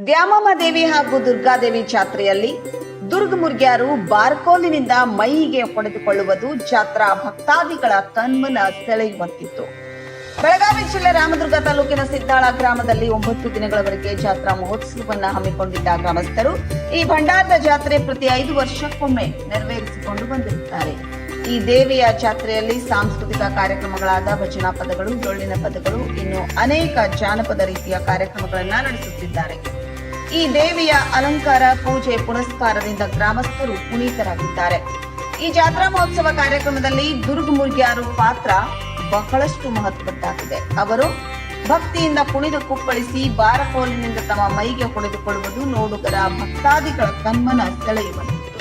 ದ್ಯಾಮಮ್ಮ ದೇವಿ ಹಾಗೂ ದುರ್ಗಾದೇವಿ ಜಾತ್ರೆಯಲ್ಲಿ ದುರ್ಗಮುರ್ಗ್ಯಾರು ಬಾರ್ಕೋಲಿನಿಂದ ಮೈಗೆ ಹೊಡೆದುಕೊಳ್ಳುವುದು ಜಾತ್ರಾ ಭಕ್ತಾದಿಗಳ ಕಣ್ಮನ ಸೆಳೆಯುವಂತಿತ್ತು. ಬೆಳಗಾವಿ ಜಿಲ್ಲೆ ರಾಮದುರ್ಗ ತಾಲೂಕಿನ ಸಿದ್ದಾಳ ಗ್ರಾಮದಲ್ಲಿ 9 ದಿನಗಳವರೆಗೆ ಜಾತ್ರಾ ಮಹೋತ್ಸವವನ್ನು ಹಮ್ಮಿಕೊಂಡಿದ್ದ ಗ್ರಾಮಸ್ಥರು ಈ ಭಂಡಾರದ ಜಾತ್ರೆ ಪ್ರತಿ 5 ವರ್ಷಕ್ಕೊಮ್ಮೆ ನೆರವೇರಿಸಿಕೊಂಡು ಬಂದಿರುತ್ತಾರೆ. ಈ ದೇವಿಯ ಜಾತ್ರೆಯಲ್ಲಿ ಸಾಂಸ್ಕೃತಿಕ ಕಾರ್ಯಕ್ರಮಗಳಾದ ಭಜನಾ ಪದಗಳು, ಡೊಳ್ಳಿನ ಪದಗಳು, ಇನ್ನು ಅನೇಕ ಜಾನಪದ ರೀತಿಯ ಕಾರ್ಯಕ್ರಮಗಳನ್ನು ನಡೆಸುತ್ತಿದ್ದಾರೆ. ಈ ದೇವಿಯ ಅಲಂಕಾರ, ಪೂಜೆ, ಪುನಸ್ಕಾರದಿಂದ ಗ್ರಾಮಸ್ಥರು ಪುನೀತರಾಗಿದ್ದಾರೆ. ಈ ಜಾತ್ರಾ ಮಹೋತ್ಸವ ಕಾರ್ಯಕ್ರಮದಲ್ಲಿ ದುರ್ಗಮುರ್ಗ್ಯಾರು ಪಾತ್ರ ಬಹಳಷ್ಟು ಮಹತ್ವದ್ದಾಗಿದೆ. ಅವರು ಭಕ್ತಿಯಿಂದ ಕುಣಿದು ಕುಪ್ಪಳಿಸಿ ಬಾರಕೋಲಿನಿಂದ ತಮ್ಮ ಮೈಗೆ ಹೊಡೆದುಕೊಳ್ಳುವುದು ನೋಡುಗರ ಭಕ್ತಾದಿಗಳ ಕಣ್ಮನ ಸೆಳೆಯುವಂತಿತ್ತು.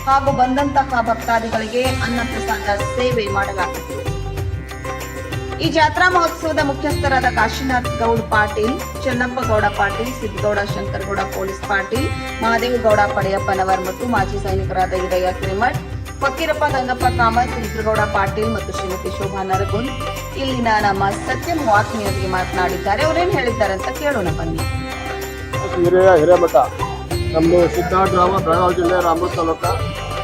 ಹಾಗೂ ಬಂದಂತಹ ಭಕ್ತಾದಿಗಳಿಗೆ ಅನ್ನಪ್ರಸಾದ ಸೇವೆ ಮಾಡಲಾಗಿತ್ತು. ಈ ಜಾತ್ರಾ ಮಹೋತ್ಸವದ ಮುಖ್ಯಸ್ಥರಾದ ಕಾಶಿನಾಥ್ ಗೌಡ್ ಪಾಟೀಲ್, ಚೆನ್ನಪ್ಪ ಗೌಡ ಪಾಟೀಲ್, ಸಿದ್ದಗೌಡ ಶಂಕರಗೌಡ ಪೊಲೀಸ್ ಪಾಟೀಲ್, ಮಹಾದೇವ ಗೌಡ ಪಡೆಯಪ್ಪನವರ್ ಮತ್ತು ಮಾಜಿ ಸೈನಿಕರಾದ ಈರಯ್ಯ ಕಿರಿಮಠ್, ಫಕೀರಪ್ಪ ಗಂಗಪ್ಪ ಕಾಮತ್, ರುದ್ರಗೌಡ ಪಾಟೀಲ್ ಮತ್ತು ಶ್ರೀಮತಿ ಶೋಭಾ ನರಗುಂದ್ ಇಲ್ಲಿನ ನಮ್ಮ ಸತ್ಯಂ ವಾಹಿನಿಯೊಂದಿಗೆ ಮಾತನಾಡಿದ್ದಾರೆ. ಅವರೇನು ಹೇಳಿದ್ದಾರೆ ಅಂತ ಕೇಳೋಣ ಬನ್ನಿ. ಹಿರೇಮಠ ನಮ್ಮದು ಸಿದ್ದಾಳ ಗ್ರಾಮ, ಬೆಳಗಾವಿ ಜಿಲ್ಲೆ, ರಾಮದುರ್ಗ ತಾಲೂಕು.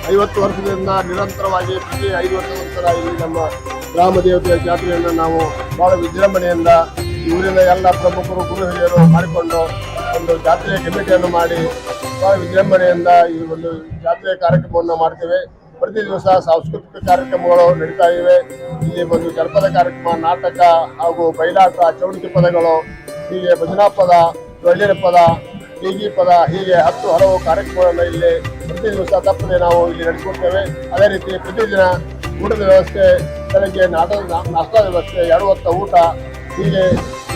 50 ವರ್ಷದಿಂದ ನಿರಂತರವಾಗಿ ಪ್ರತಿ 5 ವರ್ಷದ ಇಲ್ಲಿ ನಮ್ಮ ಗ್ರಾಮ ದೇವತೆಯ ಜಾತ್ರೆಯನ್ನು ನಾವು ಬಹಳ ವಿಜೃಂಭಣೆಯಿಂದ ಊರಿನ ಎಲ್ಲ ಪ್ರಮುಖರು, ಗುರು ಹಿರಿಯರು ಮಾಡಿಕೊಂಡು ಒಂದು ಜಾತ್ರೆಯ ಕಮಿಟಿಯನ್ನು ಮಾಡಿ ಬಹಳ ವಿಜೃಂಭಣೆಯಿಂದ ಈ ಒಂದು ಜಾತ್ರೆಯ ಕಾರ್ಯಕ್ರಮವನ್ನು ಮಾಡ್ತೇವೆ. ಪ್ರತಿ ದಿವಸ ಸಾಂಸ್ಕೃತಿಕ ಕಾರ್ಯಕ್ರಮಗಳು ನಡೀತಾ ಇವೆ. ಇಲ್ಲಿ ಒಂದು ಜನಪದ ಕಾರ್ಯಕ್ರಮ, ನಾಟಕ ಹಾಗೂ ಬಯಲಾಟ, ಚೌಡಿಕೆ ಪದಗಳು, ಹೀಗೆ ಭಜನಾ ಪದ, ಡೊಳ್ಳಿನ ಪದ, ಬೀಗಿ ಪದ, ಹೀಗೆ 10 ಹಲವು ಕಾರ್ಯಕ್ರಮಗಳನ್ನು ಇಲ್ಲಿ ಪ್ರತಿ ದಿವಸ ತಪ್ಪದೆ ನಾವು ಇಲ್ಲಿ ನಡೆಸಿಕೊಡ್ತೇವೆ. ಅದೇ ರೀತಿ ಪ್ರತಿದಿನ ಊಟದ ವ್ಯವಸ್ಥೆ, ಬೆಳಗ್ಗೆ ನಾಷ್ಟಾ ವ್ಯವಸ್ಥೆ, 2 ಹೊತ್ತ ಊಟ, ಹೀಗೆ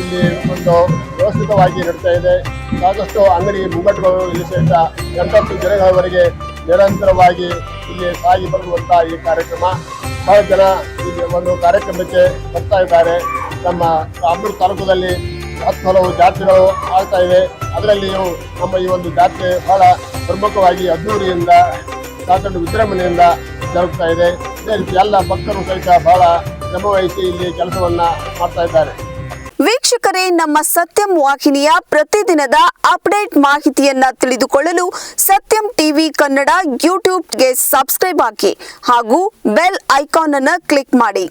ಇಲ್ಲಿ ಒಂದು ವ್ಯವಸ್ಥಿತವಾಗಿ ನಡೀತಾ ಇದೆ. ಸಾಕಷ್ಟು ಅಂಗಡಿ ಮುಂಗಟ್ಟುಗಳು ಇಲ್ಲಿ ಸಹಿತ 80 ದಿನಗಳವರೆಗೆ ನಿರಂತರವಾಗಿ ಇಲ್ಲಿ ಸಾಗಿ ಬರುವಂಥ ಈ ಕಾರ್ಯಕ್ರಮ. ಬಹಳ ಜನ ಇಲ್ಲಿ ಒಂದು ಕಾರ್ಯಕ್ರಮಕ್ಕೆ ಬರ್ತಾ ಇದ್ದಾರೆ. ನಮ್ಮ ರಾಮದುರ್ಗ ತಾಲೂಕಲ್ಲಿ 10 ಹಲವು ಜಾತ್ರೆಗಳು ಆಗ್ತಾ ಇವೆ. ಅದರಲ್ಲಿಯೂ ನಮ್ಮ ಈ ಒಂದು ಜಾತ್ರೆ ಬಹಳ ಪ್ರಮುಖವಾಗಿ ಅದ್ದೂರಿಯಿಂದ ಸಾಕಷ್ಟು ವಿಜೃಂಭಣೆಯಿಂದ ಜರುಗ್ತಾ ಇದೆ. ಇದೇ ರೀತಿ ಎಲ್ಲ ಭಕ್ತರು ಸಹಿತ ಬಹಳ ಶ್ರಮವಹಿಸಿ ಇಲ್ಲಿ ಕೆಲಸವನ್ನ ಮಾಡ್ತಾ ಇದ್ದಾರೆ. ವೀಕ್ಷಕರೇ, ನಮ್ಮ ಸತ್ಯಂ ವಾಹಿನಿಯ ಪ್ರತಿದಿನದ ಅಪ್ಡೇಟ್ ಮಾಹಿತಿಯನ್ನ ತಿಳಿದುಕೊಳ್ಳಲು ಸತ್ಯಂ ಟಿವಿ ಕನ್ನಡ ಯೂಟ್ಯೂಬ್ಗೆ ಸಬ್ಸ್ಕ್ರೈಬ್ ಆಗಿ ಹಾಗೂ ಬೆಲ್ ಐಕಾನ್ ಅನ್ನು ಕ್ಲಿಕ್ ಮಾಡಿ.